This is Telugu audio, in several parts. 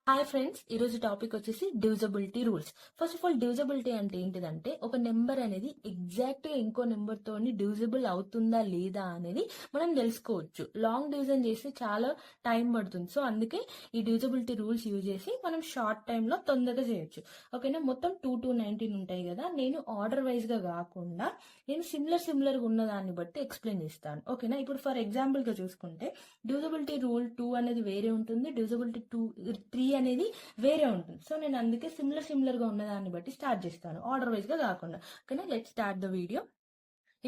హాయ్ ఫ్రెండ్స్, ఈరోజు టాపిక్ వచ్చేసి divisibility rules. First of all divisibility అంటే ఏంటిదంటే ఒక నెంబర్ అనేది ఎగ్జాక్ట్ గా ఇంకో నెంబర్ తోని డివిజిబుల్ అవుతుందా లేదా అనేది మనం తెలుసుకోవచ్చు. లాంగ్ డివిజన్ చేస్తే చాలా టైం పడుతుంది. సో అందుకే ఈ డివిజబిలిటీ రూల్స్ యూజ్ చేసి మనం షార్ట్ టైమ్ లో తొందరగా చేయొచ్చు. ఓకేనా, మొత్తం 2 to 19 ఉంటాయి కదా, నేను ఆర్డర్ వైజ్ గా కాకుండా నేను సిమిలర్ గా ఉన్న దాన్ని బట్టి ఎక్స్ప్లెయిన్ చేస్తాను. ఓకేనా, ఇప్పుడు ఫర్ ఎగ్జాంపుల్ గా చూసుకుంటే డివిజబిలిటీ రూల్ 2 అనేది వేరే ఉంటుంది, డివిజబిలిటీ 3 అనేది వేరే ఉంటుంది. సో నేను అందుకే సిమిలర్ గా ఉన్న దాన్ని బట్టి స్టార్ట్ చేస్తాను, ఆర్డర్ వైజ్ గా కాకుండా. ఓకేనా, లెట్ స్టార్ట్ ద వీడియో.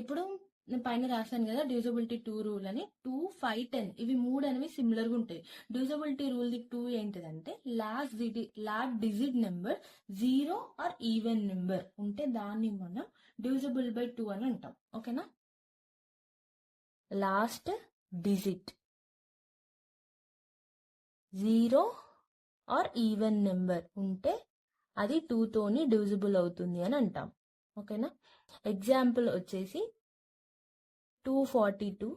ఇప్పుడు నేను పైన రాశాను కదా డివిజబిలిటీ 2 రూల్ అని. 2, 5, 10 ఇవి మూడు అనేవి సిమిలర్ గా ఉంటాయి. డివిజబిలిటీ రూల్ 2 ఏంటిదంటే last digit number 0 or even number ఉంటే దాన్ని మనం డివిజిబుల్ బై 2 అని అంటాం. ఓకేనా, last digit 0 or even number ఉంటే అది 2 తోని డివిజిబుల్ అవుతుంది అని అంటాం. ఓకేనా, ఎగ్జాంపుల్ వచ్చేసి 242,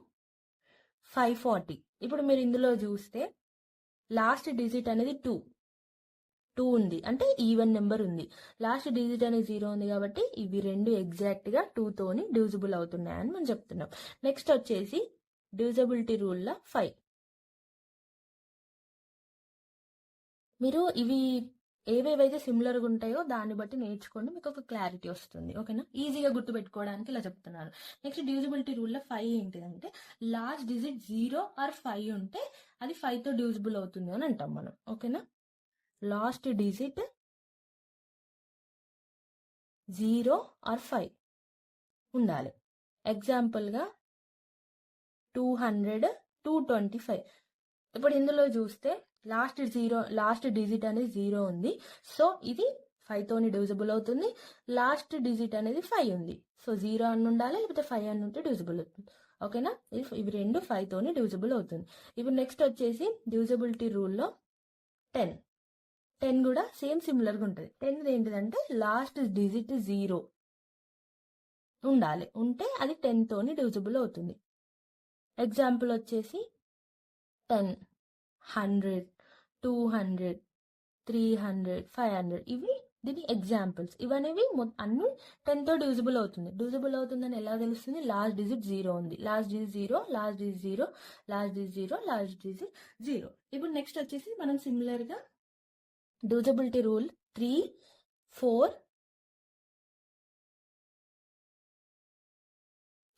540. ఇప్పుడు మీరు ఇందులో చూస్తే లాస్ట్ డిజిట్ అనేది 2 ఉంది, అంటే ఈవెన్ నెంబర్ ఉంది. లాస్ట్ డిజిట్ అనేది 0 ఉంది, కాబట్టి ఇవి రెండు ఎగ్జాక్ట్ గా 2 తోని డివిజిబుల్ అవుతున్నాయని మనం చెప్తున్నాం. నెక్స్ట్ వచ్చేసి డివిజబిలిటీ రూల్ 5. మీరు ఇవి ఏవేవైతే సిమిలర్గా ఉంటాయో దాన్ని బట్టి నేర్చుకోండి, మీకు ఒక క్లారిటీ వస్తుంది. ఓకేనా, ఈజీగా గుర్తుపెట్టుకోవడానికి ఇలా చెప్తున్నాను. నెక్స్ట్ డివిజిబిలిటీ రూల్ 5 ఏంటిదంటే లాస్ట్ డిజిట్ 0 ఆర్ 5 ఉంటే అది 5 తో డివిజిబుల్ అవుతుంది అని అంటాం మనం. ఓకేనా, లాస్ట్ డిజిట్ 0 ఆర్ 5 ఉండాలి. ఎగ్జాంపుల్గా 200, 225. ఇప్పుడు ఇందులో చూస్తే లాస్ట్ డిజిట్ అనేది 0 ఉంది, సో ఇది 5 తోని డివిజిబుల్ అవుతుంది. లాస్ట్ డిజిట్ అనేది 5 ఉంది, సో 0 అని ఉండాలి, లేకపోతే 5 అని ఉంటే డివిజిబుల్ అవుతుంది. ఓకేనా, ఇవి రెండు 5 తోని డివిజిబుల్ అవుతుంది. ఇప్పుడు నెక్స్ట్ వచ్చేసి డివిజిబిలిటీ రూల్లో 10 కూడా సేమ్ సిమిలర్గా ఉంటుంది. 10 ఏంటిదంటే లాస్ట్ డిజిట్ 0 ఉండాలి, ఉంటే అది 10 తోని డివిజిబుల్ అవుతుంది. ఎగ్జాంపుల్ వచ్చేసి 10, 100, 200, 300, 500 ఇవి దీని ఎగ్జాంపుల్స్. ఇవనేవి అన్ని 10 తో డివిజిబుల్ అవుతుంది. డివిజిబుల్ అవుతుందని ఎలా తెలుస్తుంది? లాస్ట్ డిజిట్ 0 ఉంది, last digit 0, last digit 0, last digit 0, last digit 0. ఇప్పుడు నెక్స్ట్ వచ్చేసి మనం సిమిలర్ గా డివిజిబిలిటీ రూల్ 3,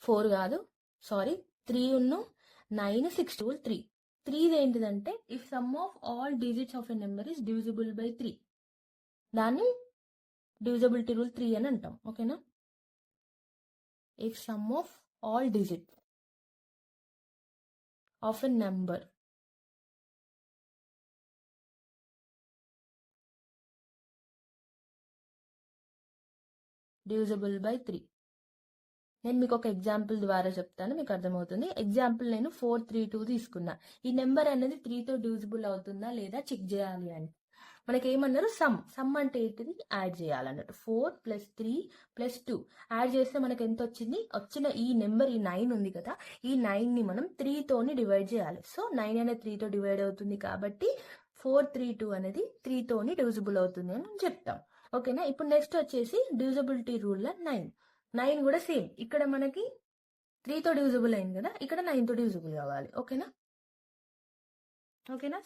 4 కాదు, సారీ, 3 ఉన్ను 9, 6 రూల్ 3. 3 ఏంటిదంటే if some of all digits of a number is divisible by 3, దాన్ని డివిజిబిలిటీ రూల్ 3 అని అంటాం. ఓకేనా, if some of all digit of a number divisible by 3. నేను మీకు ఒక ఎగ్జాంపుల్ ద్వారా చెప్తాను, మీకు అర్థమవుతుంది. ఎగ్జాంపుల్ నేను 432 తీసుకున్నా. ఈ నెంబర్ అనేది 3 తో డివిజిబుల్ అవుతుందా లేదా చెక్ చేయాలి అని మనకి ఏమన్నారు, సమ్ అంటే ఏంటిది, యాడ్ చేయాలన్నట్టు. 4 + 3 + 2 యాడ్ చేస్తే మనకి ఎంత వచ్చింది? వచ్చిన ఈ నెంబర్, ఈ 9 ఉంది కదా, ఈ 9 ని మనం 3 తోని డివైడ్ చేయాలి. సో 9 అనేది 3 తో డివైడ్ అవుతుంది, కాబట్టి 432 అనేది 3 తోని డివిజిబుల్ అవుతుంది అని మనం చెప్తాం. ఓకేనా, ఇప్పుడు నెక్స్ట్ వచ్చేసి డివిజిబిలిటీ రూల్ 9 కూడా సేమ్. ఇక్కడ మనకి 3 తో డివిజిబుల్ అయింది కదా, ఇక్కడ 9 తో డివిజిబుల్ కావాలి. ఓకేనా,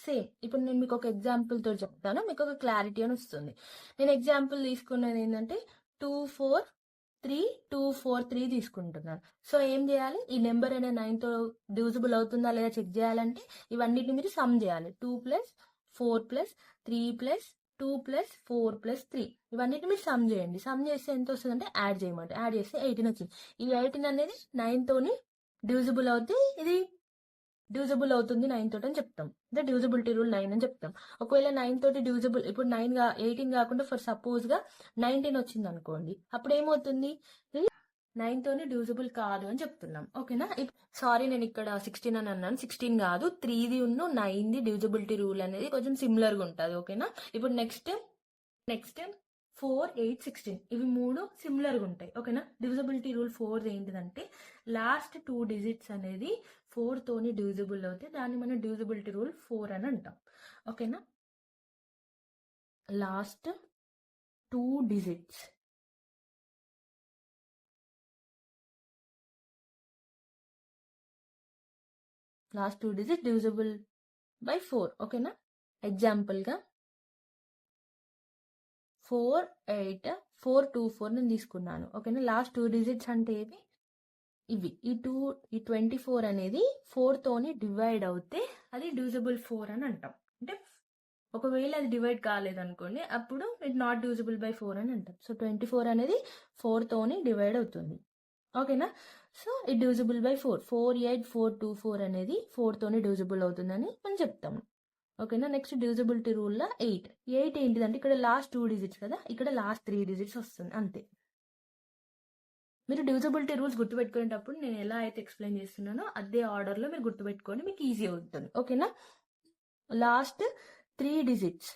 సేమ్. ఇప్పుడు నేను మీకు ఒక ఎగ్జాంపుల్ తో చెప్తాను, మీకు ఒక క్లారిటీ అని వస్తుంది. నేను ఎగ్జాంపుల్ తీసుకున్నది ఏంటంటే 243 తీసుకుంటున్నాను. సో ఏం చేయాలి, ఈ నెంబర్ అనే 9 తో డివిజిబుల్ అవుతుందా లేదా చెక్ చేయాలంటే ఇవన్నిటిని మీరు సమ్ చేయాలి. 2 + 4 + 3 + 2 + 4 + 3 ఇవన్నిటిని మీరు సమ్ చేయండి. సమ్ చేస్తే ఎంత వస్తుంది అంటే యాడ్ చేయమంటే, యాడ్ చేస్తే 18 వచ్చింది. ఈ 18 అనేది 9 తోని డివిజిబుల్ అవుతే ఇది డివిజిబుల్ అవుతుంది 9 తోటి అని చెప్తాం. అంటే డివిజిబిలిటీ రూల్ 9 అని చెప్తాం. ఒకవేళ 9 తోటి డివిజిబుల్, ఇప్పుడు 18 కాకుండా ఫర్ సపోజ్ గా 19 వచ్చింది అనుకోండి, అప్పుడు ఏమవుతుంది, 9 తోని డివిజిబుల్ కాదు అని చెప్తున్నాం. ఓకేనా, సారీ నేను ఇక్కడ 16 అని అన్నాను, 16 కాదు, 3ది ఉన్ను 9ది డివిజిబిలిటీ రూల్ అనేది కొంచెం సిమిలర్ గా ఉంటుంది. ఓకేనా, ఇప్పుడు నెక్స్ట్ 4, 8, 16 ఇవి మూడు సిమిలర్ గా ఉంటాయి. ఓకేనా, డివిజిబిలిటీ రూల్ 4 ఏంటిదంటే లాస్ట్ 2 డిజిట్స్ అనేది 4 తోని డివిజిబుల్ అవుతే దాన్ని మనం డివిజిబిలిటీ రూల్ 4 అని అంటాం. ఓకేనా, last 2 digits. Last 2 digit divisible by 4. ఓకేనా? ఎగ్జాంపుల్గా 4, 8, 4, 2, 4 నేను తీసుకున్నాను. ఓకేనా? లాస్ట్ 2 డిజిట్స్ అంటే ఏవి? ఇవి. ఈ 24 అనేది 4 తోని డివైడ్ అవుతే అది డివిజిబుల్ 4 అని అంటాం. అంటే ఒకవేళ అది డివైడ్ కాలేదనుకోండి, అప్పుడు ఇట్ నాట్ డివిజిబుల్ బై 4 అని అంటాం. సో 24 అనేది 4 తోని డివైడ్ అవుతుంది. ఓకేనా? So it divisible by 4. 4, 8, 4, 2, 4 అనేది 4 తోని డివిజిబుల్ అవుతుందని మనం చెప్తాము. ఓకేనా? నెక్స్ట్ డివిజిబిలిటీ రూల్లో 8 ఏంటిదంటే ఇక్కడ లాస్ట్ 2 డిజిట్స్ కదా, ఇక్కడ లాస్ట్ 3 డిజిట్స్ వస్తుంది అంతే. మీరు డివిజిబిలిటీ రూల్స్ గుర్తుపెట్టుకునేటప్పుడు నేను ఎలా అయితే ఎక్స్ప్లెయిన్ చేస్తున్నానో అదే ఆర్డర్లో మీరు గుర్తుపెట్టుకోండి, మీకు ఈజీ అవుతుంది. ఓకేనా? Last 3 digits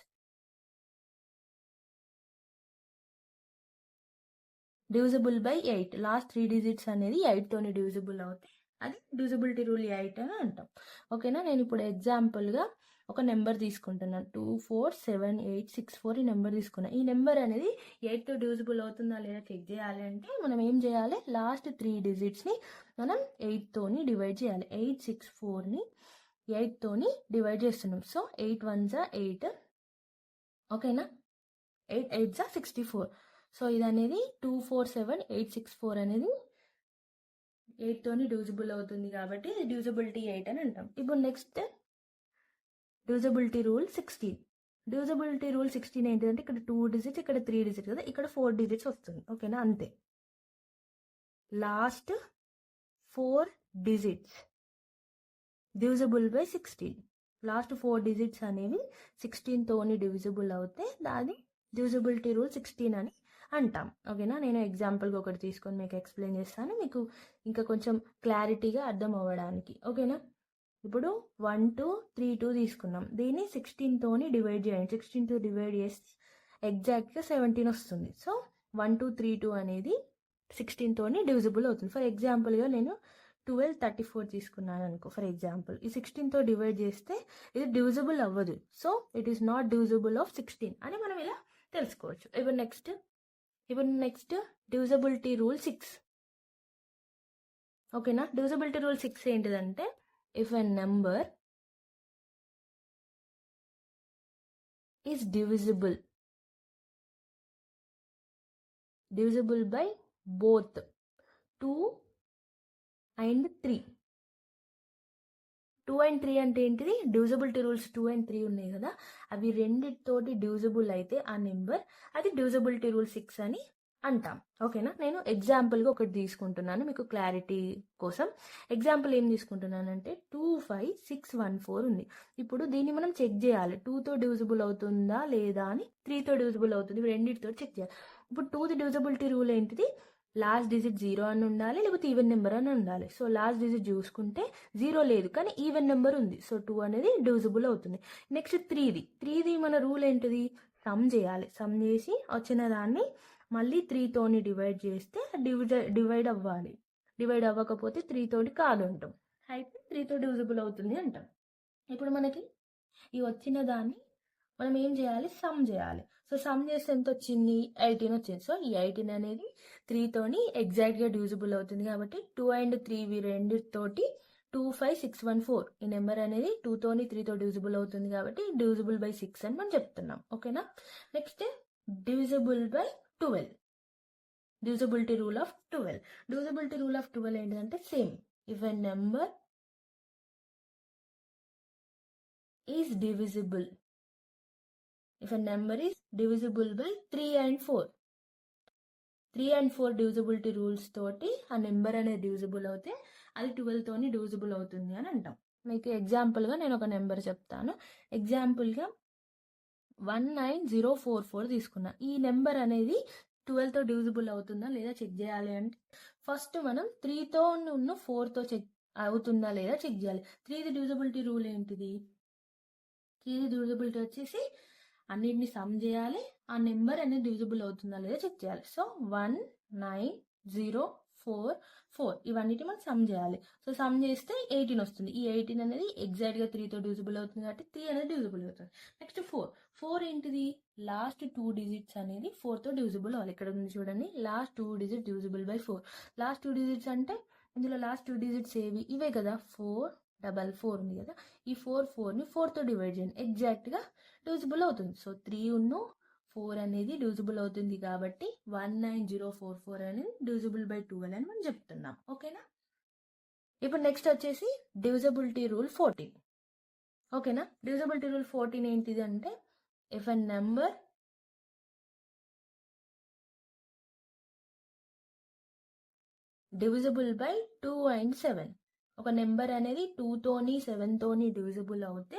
divisible by 8. Last 3 digits అనేది 8 తోని డివిజిబుల్ అవుతాయి, అది డివిజిబిలిటీ రూల్ 8 అని అంటాం. ఓకేనా? నేను ఇప్పుడు ఎగ్జాంపుల్గా ఒక నెంబర్ తీసుకుంటున్నాను. 2, 4, 7, 8, 6, 4 ఈ నెంబర్ తీసుకున్నాను. ఈ నెంబర్ అనేది 8తో డివిజిబుల్ అవుతుందా లేదా చెక్ చేయాలి అంటే మనం ఏం చేయాలి? లాస్ట్ 3 డిజిట్స్ని మనం 8 తోని డివైడ్ చేయాలి. 8, 6, 4ని 8 తోని డివైడ్ చేస్తున్నాం. So 8 1s 8. ఓకేనా? 8 8s 64. సో ఇది అనేది 2, 4, 7, 8, 6, 4 అనేది 8 తోని డివిజిబుల్ అవుతుంది కాబట్టి డివిజిబిలిటీ 8 అని అంటాం. ఇప్పుడు next divisibility rule 16. Divisibility rule 16 ఏంటిదంటే ఇక్కడ 2 డిజిట్స్, ఇక్కడ 3 డిజిట్స్ కదా, ఇక్కడ 4 డిజిట్స్ వస్తుంది. ఓకేనా? అంతే. Last 4 digits divisible by 16. Last 4 digits అనేవి 16 తోని డివిజిబుల్ అవుతే దాని డివిజిబిలిటీ రూల్ 16 అని అంటాం. ఓకేనా? నేను ఎగ్జాంపుల్గా ఒకటి తీసుకొని మీకు ఎక్స్ప్లెయిన్ చేస్తాను, మీకు ఇంకా కొంచెం క్లారిటీగా అర్థం అవ్వడానికి. ఓకేనా? ఇప్పుడు 1, 2, 3, 2 తీసుకున్నాం. దీన్ని 16 తోని డివైడ్ చేయండి. 16 తో డివైడ్ చేస్తే ఎగ్జాక్ట్గా 17 వస్తుంది. సో 1, 2, 3, 2 అనేది 16 తోని డివిజిబుల్ అవుతుంది. ఫర్ ఎగ్జాంపుల్గా నేను 12, 34 తీసుకున్నాను అనుకో. ఫర్ ఎగ్జాంపుల్ ఈ 16 తో డివైడ్ చేస్తే ఇది డివిజిబుల్ అవ్వదు. So it is not divisible of 16 అని మనం ఇలా తెలుసుకోవచ్చు. ఇప్పుడు నెక్స్ట్ డివిజిబిలిటీ రూల్ 6. ఓకేనా? డివిజిబిలిటీ రూల్ 6 ఏంటిదంటే if a number is divisible by both 2 and 3. 2 and 3 అంటే ఏంటిది? డివిజిబిలిటీ రూల్స్ 2 and 3 ఉన్నాయి కదా, అవి రెండితోటి డివిజిబుల్ అయితే ఆ నెంబర్ అది డివిజిబిలిటీ రూల్ 6 అని అంటాం. ఓకేనా? నేను ఎగ్జాంపుల్గా ఒకటి తీసుకుంటున్నాను మీకు క్లారిటీ కోసం. ఎగ్జాంపుల్ ఏం తీసుకుంటున్నానంటే 2, 5, 6, 1, 4 ఉంది. ఇప్పుడు దీన్ని మనం చెక్ చేయాలి, 2తో డివిజిబుల్ అవుతుందా లేదా అని. 3తో డివిజిబుల్ అవుతుంది, రెండింటితో చెక్ చేయాలి. ఇప్పుడు 2ది డివిజిబిలిటీ రూల్ ఏంటిది? లాస్ట్ డిజిట్ 0 అని ఉండాలి, లేకపోతే ఈవెన్ నెంబర్ అని ఉండాలి. సో లాస్ట్ డిజిట్ చూసుకుంటే 0 లేదు, కానీ ఈవెన్ నెంబర్ ఉంది. సో 2 అనేది డివిజిబుల్ అవుతుంది. నెక్స్ట్ 3ది మన రూల్ ఏంటిది? సమ్ చేయాలి. సమ్ చేసి వచ్చిన దాన్ని మళ్ళీ 3 తోని డివైడ్ చేస్తే డివైడ్ అవ్వాలి. డివైడ్ అవ్వకపోతే 3 తోటి కాదు అంటాం. అయితే 3తో డివిజిబుల్ అవుతుంది అంటాం. ఇప్పుడు మనకి ఈ వచ్చిన దాన్ని మనం ఏం చేయాలి? సమ్ చేయాలి. సో సమ్ చేస్తే ఎంత వచ్చింది? 18 వచ్చింది. సో ఈ 18 అనేది 3 తోని ఎగ్జాక్ట్గా డివిజిబుల్ అవుతుంది కాబట్టి 2 and 3 రెండితోటి 2, 5, 6, 1, 4 ఈ నెంబర్ అనేది 2 తోని 3తో డివిజిబుల్ అవుతుంది కాబట్టి డివిజిబుల్ బై 6 అని మనం చెప్తున్నాం. ఓకేనా? Next divisible by 12. Divisibility rule of 12. Divisibility rule of 12 ఏంటంటే same. If a number is divisible by 3 and 4. 3 and 4 divisibility rules తోటి ఆ నెంబర్ అనేది డివిజిబుల్ అవుతే అది 12 తోని డివిజిబుల్ అవుతుంది అని అంటాం. మీకు ఎగ్జాంపుల్గా నేను ఒక నెంబర్ చెప్తాను. ఎగ్జాంపుల్గా 19044 తీసుకున్నా. ఈ నెంబర్ అనేది 12తో డివిజిబుల్ అవుతుందా లేదా చెక్ చేయాలి అంటే ఫస్ట్ మనం 3తో ఉన్న 4తో చెక్ అవుతుందా లేదా చెక్ చేయాలి. 3ది డివిజిబిలిటీ రూల్ ఏంటిది? 3ది డివిజిబిలిటీ వచ్చేసి అన్నిటిని సమ్ చేయాలి, ఆ నెంబర్ అనేది డివిజిబుల్ అవుతుందా లేదా చెక్ చేయాలి. సో 19044 ఇవన్నిటి మనం సమ్ చేయాలి. సో సమ్ చేస్తే 18 వస్తుంది. ఈ 18 అనేది ఎగ్జాక్ట్గా 3తో డివిజిబుల్ అవుతుంది కాబట్టి 3 అనేది డివిజిబుల్ అవుతుంది. నెక్స్ట్ 4 4 ఏంటిది, లాస్ట్ 2 డిజిట్స్ అనేది 4తో డివిజిబుల్ అవ్వాలి. ఇక్కడ ఉంది చూడండి, last 2 digit divisible by 4. Last 2 digits అంటే ఇందులో లాస్ట్ 2 డిజిట్స్ ఏవి, ఇవే కదా, 4 ఉంది కదా, ఈ 4ని 4తో డివైడ్ చేయండి, ఎగ్జాక్ట్గా డివిజిబుల్ అవుతుంది. సో 3 అనేది డివిజిబుల్ అవుతుంది కాబట్టి 19044 అనేది డివిజిబుల్ బై 12 అని మనం చెప్తున్నాం. ఓకేనా. ఇప్పుడు నెక్స్ట్ వచ్చేసి డివిజిబిలిటీ రూల్ 14. ఓకేనా. డివిజిబిలిటీ రూల్ 14 ఏంటిది అంటే, if a number divisible by 2 and 7, ఒక నెంబర్ అనేది 2తోని 7తోని డివిజిబుల్ అవుతే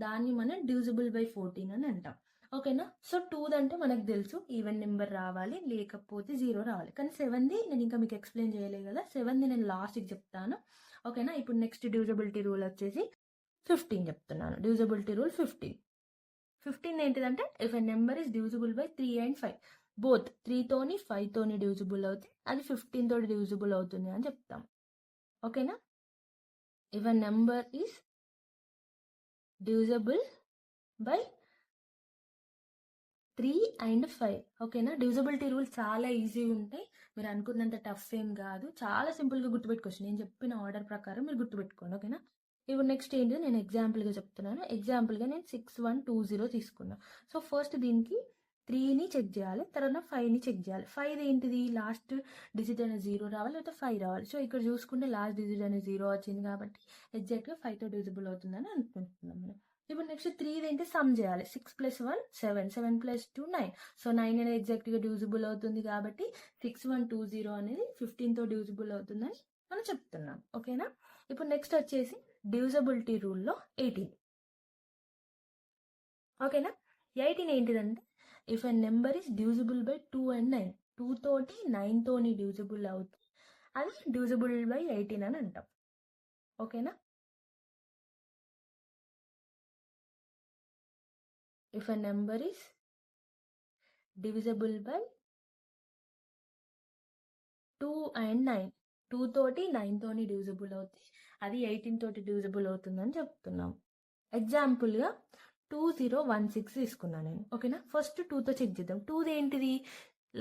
దాన్ని మనం డివిజిబుల్ బై 14 అని అంటాం. ఓకేనా. సో 2 అంటే మనకు తెలుసు, ఈవెన్ నెంబర్ రావాలి, లేకపోతే 0 రావాలి. కానీ 7ది నేను ఇంకా మీకు ఎక్స్ప్లెయిన్ చేయలేదు కదా, 7ది నేను లాస్ట్కి చెప్తాను. ఓకేనా. ఇప్పుడు నెక్స్ట్ డివిజిబిలిటీ రూల్ వచ్చేసి 15 చెప్తున్నాను. డివిజిబిలిటీ రూల్ 15 ఏంటిదంటే, if a number is divisible by 3 and 5, both 3తోని 5తోని డివిజిబుల్ అవుతే అది 15 తోటి డివిజిబుల్ అవుతుంది అని చెప్తాం. ఓకేనా. If a number is divisible by 3 and 5. ఓకేనా. డివిజిబిలిటీ రూల్ చాలా ఈజీగా ఉంటాయి, మీరు అనుకున్నంత టఫ్ ఏం కాదు, చాలా సింపుల్గా గుర్తుపెట్టుకోవచ్చు. నేను చెప్పిన ఆర్డర్ ప్రకారం మీరు గుర్తుపెట్టుకోండి. ఓకేనా. ఇప్పుడు నెక్స్ట్ ఏంటి, నేను ఎగ్జాంపుల్గా చెప్తున్నాను. ఎగ్జాంపుల్గా నేను 6120 తీసుకున్నాను. సో ఫస్ట్ దీనికి 3ని చెక్ చేయాలి, తర్వాత 5ని చెక్ చేయాలి. 5 ఏంటిది, లాస్ట్ డిజిట్ అనేది 0 రావాలి, లేకపోతే 5 రావాలి. సో ఇక్కడ చూసుకుంటే లాస్ట్ డిజిట్ అనేది 0 వచ్చింది కాబట్టి ఎగ్జాక్ట్గా 5తో డివిజిబుల్ అవుతుందని అనుకుంటున్నాం మనం. ఇప్పుడు నెక్స్ట్ 3 ఏంటి, సమ్ చేయాలి. 6 + 1 7, 7 + 2 9. సో 9 అనేది ఎగ్జాక్ట్గా డివిజిబుల్ అవుతుంది కాబట్టి 6120 అనేది 15తో డివిజిబుల్ అవుతుందని మనం చెప్తున్నాం. ఓకేనా. ఇప్పుడు నెక్స్ట్ వచ్చేసి డివిజిబిలిటీ రూల్లో 18. ఓకేనా. 18 ఏంటిదంటే, if a number is divisible by 2 and 9, 2 తోటి 9తోని డివిజిబుల్ అవుతుంది, అది డివిజిబుల్ బై 18 అని అంటాం. ఓకేనా. If a number is divisible by 2 and 9, 2 తోటి 9తోని డివిజిబుల్ అవుతుంది, అది 18 తోటి డివిజిబుల్ అవుతుందని చెప్తున్నాం. ఎగ్జాంపుల్గా 2016 తీసుకున్నాను నేను. ఓకేనా. ఫస్ట్ 2తో చెక్ చేద్దాం. 2ది ఏంటిది,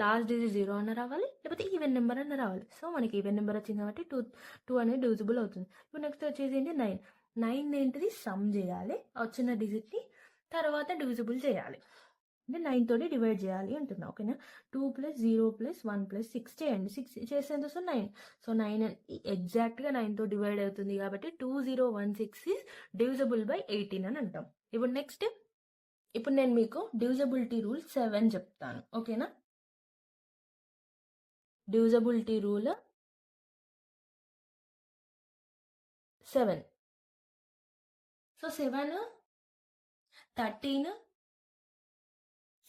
లాస్ట్ డిజిట్ 0 అన్న రావాలి, లేకపోతే ఈవెన్ నెంబర్ అన్న రావాలి. సో మనకి ఈవెన్ నెంబర్ వచ్చింది కాబట్టి 2 అనేది డివిజిబుల్ అవుతుంది. ఇప్పుడు నెక్స్ట్ వచ్చేసి ఏంటి, 9 ఏంటిది, సమ్ చేయాలి వచ్చిన డిజిట్ని, తర్వాత డివిజిబుల్ చేయాలి, అంటే 9 తోటి డివైడ్ చేయాలి అంటున్నా. ఓకేనా. 2 + 0 + 1 + 6 చేయండి. 6 చేస్తే ఎంత వస్తుంది, 9. సో 9 ఎగ్జాక్ట్గా 9తో డివైడ్ అవుతుంది కాబట్టి 2016 ఈజ్ డివిజిబుల్ బై 18 అని అంటాం. ఇప్పుడు నెక్స్ట్, ఇప్పుడు నేను మీకు డివిజిబిలిటీ రూల్ 7 చెప్తాను. ఓకేనా. Divisibility rule 7. సో 7, 13,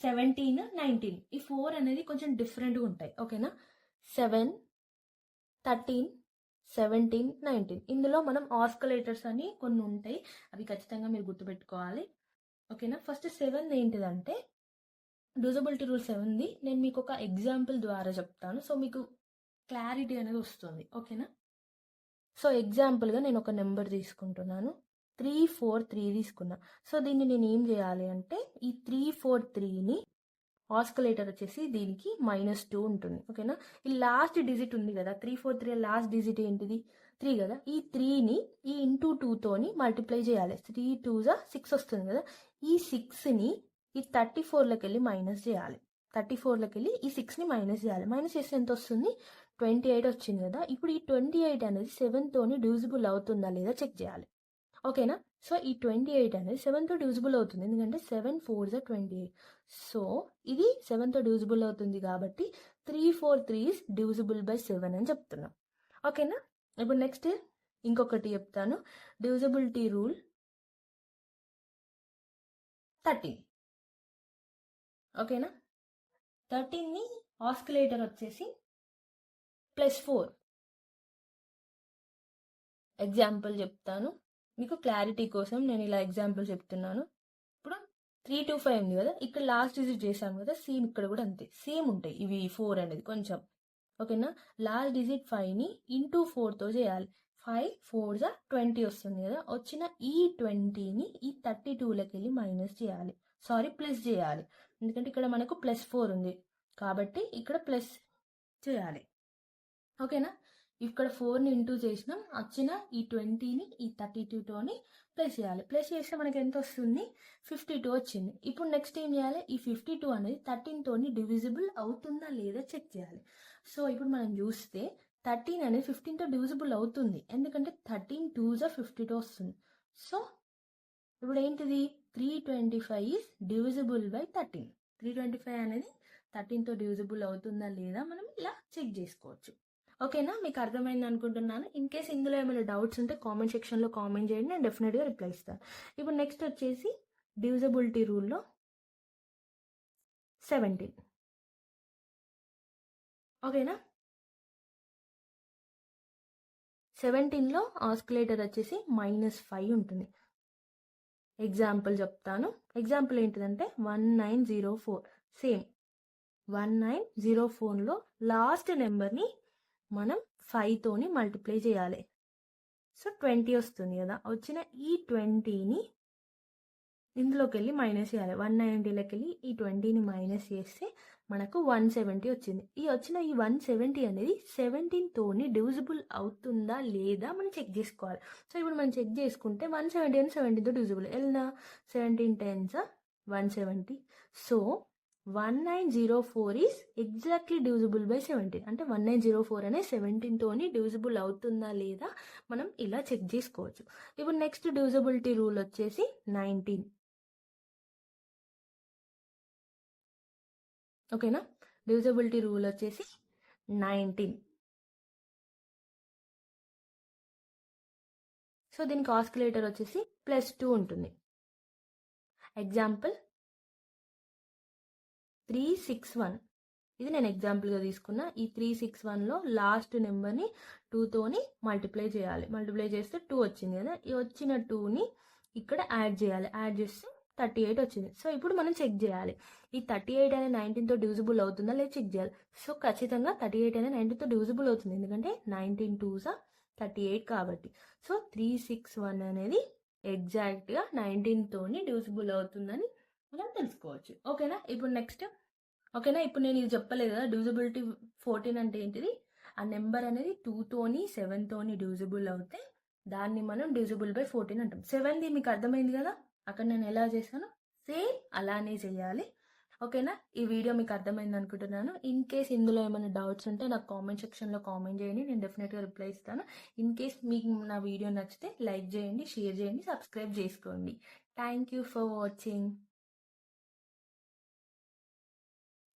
17, 19 ఈ 4 అనేది కొంచెం డిఫరెంట్గా ఉంటాయి. ఓకేనా. 7, 13, 17, 19 ఇందులో మనం ఆస్కలేటర్స్ అని కొన్ని ఉంటాయి, అవి ఖచ్చితంగా మీరు గుర్తుపెట్టుకోవాలి. ఓకేనా. ఫస్ట్ 7 ఏంటిదంటే, డివిజిబిలిటీ రూల్ 7ది నేను మీకు ఒక ఎగ్జాంపుల్ ద్వారా చెప్తాను, సో మీకు క్లారిటీ అనేది వస్తుంది. ఓకేనా. సో ఎగ్జాంపుల్గా నేను ఒక నెంబర్ తీసుకుంటున్నాను, 343 తీసుకున్నా. సో దీన్ని నేను ఏం చేయాలి అంటే, ఈ 343ని ఆస్కలేటర్ వచ్చేసి దీనికి -2 ఉంటుంది. ఓకేనా. ఈ లాస్ట్ డిజిట్ ఉంది కదా, 343 లాస్ట్ డిజిట్ ఏంటిది, 3 కదా, ఈ 3ని ఈ ఇంటూ 2తోని మల్టిప్లై చేయాలి. 3 2 6 వస్తుంది కదా, ఈ 6ని ఈ 34లోకి వెళ్ళి మైనస్ చేయాలి. 34లోకి వెళ్ళి ఈ 6ని మైనస్ చేయాలి. మైనస్ చేస్తే ఎంత వస్తుంది, 28 వచ్చింది కదా. ఇప్పుడు ఈ 28 అనేది 7తోని డివిజిబుల్ అవుతుందా లేదా చెక్ చేయాలి. ఓకేనా. సో ఈ 28 అనేది 7తో డివిజిబుల్ అవుతుంది, ఎందుకంటే 7 4 28. సో ఇది 7తో డివిజిబుల్ అవుతుంది కాబట్టి 343 ఈజ్ డివిజిబుల్ బై 7 అని చెప్తున్నాం. ఓకేనా. ఇప్పుడు నెక్స్ట్ ఇంకొకటి చెప్తాను, డివిజిబిలిటీ రూల్ 13. ఓకేనా. 13ని ఆస్కిలేటర్ వచ్చేసి +4. ఎగ్జాంపుల్ చెప్తాను మీకు క్లారిటీ కోసం, నేను ఇలా ఎగ్జాంపుల్ చెప్తున్నాను. ఇప్పుడు 3 to 5 ఉంది కదా, ఇక్కడ లాస్ట్ డిజిట్ చేసాము కదా, సేమ్ ఇక్కడ కూడా అంతే, సేమ్ ఉంటాయి ఇవి 4 అనేది కొంచెం. ఓకేనా. లాస్ట్ డిజిట్ 5ని ఇంటూ 4తో చేయాలి. 5 4 20 వస్తుంది కదా. వచ్చిన ఈ 20ని ఈ 32లోకి వెళ్ళి మైనస్ చేయాలి, సారీ ప్లస్ చేయాలి, ఎందుకంటే ఇక్కడ మనకు +4 ఉంది కాబట్టి ఇక్కడ ప్లస్ చేయాలి. ఓకేనా, ఇక్కడ 4ని ఇంటూ చేసినాం, వచ్చిన ఈ 20ని ఈ 32తోని ప్లస్ చేయాలి. ప్లస్ చేస్తే మనకి ఎంత వస్తుంది, 52 వచ్చింది. ఇప్పుడు నెక్స్ట్ ఏం చేయాలి, ఈ 52 అనేది 13తోని డివిజిబుల్ అవుతుందా లేదా చెక్ చేయాలి. సో ఇప్పుడు మనం చూస్తే 13 అనేది 15తో డివిజిబుల్ అవుతుంది, ఎందుకంటే 13 2 52 వస్తుంది. సో ఇప్పుడు ఏంటిది, 325 ఈజ్ డివిజిబుల్ బై 13. 325 అనేది 13తో డివిజిబుల్ అవుతుందా లేదా మనం ఇలా చెక్ చేసుకోవచ్చు. ఓకేనా, మీకు అర్థమైంది అనుకుంటున్నాను. ఇన్ కేస్ ఇందులో ఏమైనా డౌట్స్ ఉంటే కామెంట్ సెక్షన్లో కామెంట్ చేయండి, నేను డెఫినెట్గా రిప్లై ఇస్తాను. ఇప్పుడు నెక్స్ట్ వచ్చేసి డివిజిబిలిటీ రూల్లో 17. ఓకేనా, 17లో ఆస్కులేటర్ వచ్చేసి -5 ఉంటుంది. ఎగ్జాంపుల్ చెప్తాను. ఎగ్జాంపుల్ ఏంటిదంటే 1904. సేమ్ 1904లో లాస్ట్ నెంబర్ని మనం 5తోని మల్టిప్లై చేయాలి. సో 20 వస్తుంది కదా. వచ్చిన ఈ 20ని ఇందులోకి వెళ్ళి మైనస్ చేయాలి. 190లోకి వెళ్ళి ఈ 20ని మైనస్ చేస్తే మనకు 170 వచ్చింది. వచ్చిన ఈ 170 అనేది 17తోని డివిజిబుల్ అవుతుందా లేదా మనం చెక్ చేసుకోవాలి. సో ఇప్పుడు మనం చెక్ చేసుకుంటే 170 అని 17తో డివిజిబుల్ ఎలా, 17 10s 170. So 1904 is exactly divisible by 17. అంటే 1904 అనే 17తోని డివిజిబుల్ అవుతుందా లేదా మనం ఇలా చెక్ చేసుకోవచ్చు. ఇప్పుడు నెక్స్ట్ డివిజిబిలిటీ రూల్ వచ్చేసి 19. ఓకేనా, డివిజిబిలిటీ రూల్ వచ్చేసి 19. సో దీనికి ఆస్కులేటర్ వచ్చేసి +2 ఉంటుంది. ఎగ్జాంపుల్ 361. ఇది నేను ఎగ్జాంపుల్గా తీసుకున్నా. ఈ 361లో లాస్ట్ నెంబర్ని 2తోని మల్టిప్లై చేయాలి. మల్టిప్లై చేస్తే 2 వచ్చింది కదా. ఈ వచ్చిన 2ని ఇక్కడ యాడ్ చేయాలి. యాడ్ చేస్తే 38 వచ్చింది. సో ఇప్పుడు మనం చెక్ చేయాలి, ఈ 38 అనేది 19తో డివిజిబుల్ అవుతుందా లేదా చెక్ చేయాలి. సో ఖచ్చితంగా 38 అనేది 19తో డివిజిబుల్ అవుతుంది, ఎందుకంటే 19 2s 38 కాబట్టి. సో 361 అనేది ఎగ్జాక్ట్గా 19తోని డివిజిబుల్ అవుతుందని మనం తెలుసుకోవచ్చు. ఓకేనా, ఇప్పుడు నెక్స్ట్. ఓకేనా, ఇప్పుడు నేను ఇది చెప్పలేదు కదా, డివిజిబిలిటీ 14 అంటే ఏంటిది, ఆ నెంబర్ అనేది 2తోని 7తోని డివిజిబుల్ అవుతే దాన్ని మనం డివిజిబుల్ బై 14 అంటాం. 7ది మీకు అర్థమైంది కదా, అక్కడ నేను ఎలా చేశాను సేమ్ అలానే చేయాలి. ఓకేనా, ఈ వీడియో మీకు అర్థమైంది అనుకుంటున్నాను. ఇన్ కేస్ ఇందులో ఏమైనా డౌట్స్ ఉంటే నాకు కామెంట్ సెక్షన్లో కామెంట్ చేయండి, నేను డెఫినెట్గా రిప్లై ఇస్తాను. ఇన్ కేస్ మీకు నా వీడియో నచ్చితే లైక్ చేయండి, షేర్ చేయండి, సబ్స్క్రైబ్ చేసుకోండి. Thank you for watching.